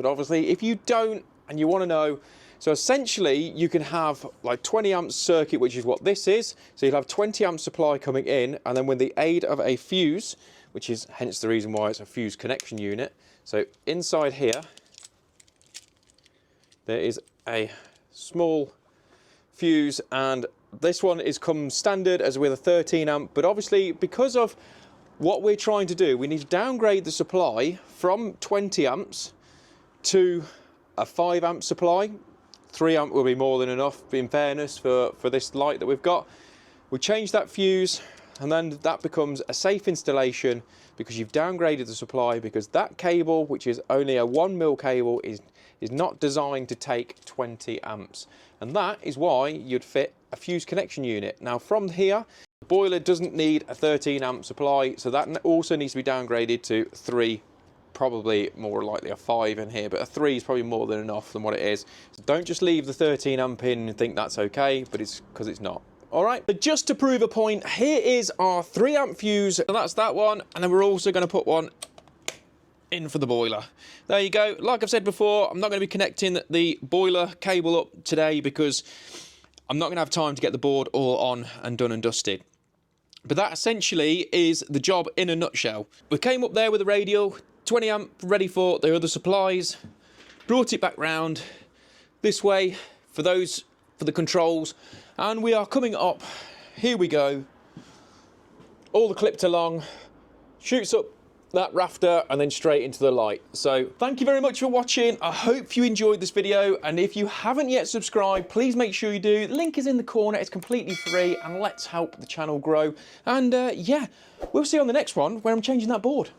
But obviously, if you don't and you want to know, so essentially you can have like 20 amp circuit, which is what this is. So you'll have 20 amp supply coming in, and then with the aid of a fuse, which is hence the reason why it's a fuse connection unit. So inside here, there is a small fuse, and this one is come standard as with a 13 amp, but obviously because of what we're trying to do, we need to downgrade the supply from 20 amps to a 5 amp supply. 3 amp will be more than enough, in fairness, for this light that we've got. We change that fuse, and then that becomes a safe installation because you've downgraded the supply, because that cable, which is only a 1mm cable, is not designed to take 20 amps. And that is why you'd fit a fuse connection unit. Now from here, the boiler doesn't need a 13 amp supply, so that also needs to be downgraded to 3, probably more likely a 5 in here, but a 3 is probably more than enough than what it is. So don't just leave the 13 amp in and think that's okay, but it's because it's not. All right, but just to prove a point, here is our 3 amp fuse, and that's that one, and then we're also going to put one in for the boiler. There you go. Like I've said before, I'm not going to be connecting the boiler cable up today because I'm not going to have time to get the board all on and done and dusted. But that essentially is the job in a nutshell. We came up there with a radial, 20 amp, ready for the other supplies, brought it back round this way for the controls, and we are coming up. Here we go. All the clipped along, shoots up that rafter and then straight into the light. So thank you very much for watching. I hope you enjoyed this video, and if you haven't yet subscribed, please make sure you do. The link is in the corner. It's completely free, and let's help the channel grow. And yeah, we'll see you on the next one where I'm changing that board.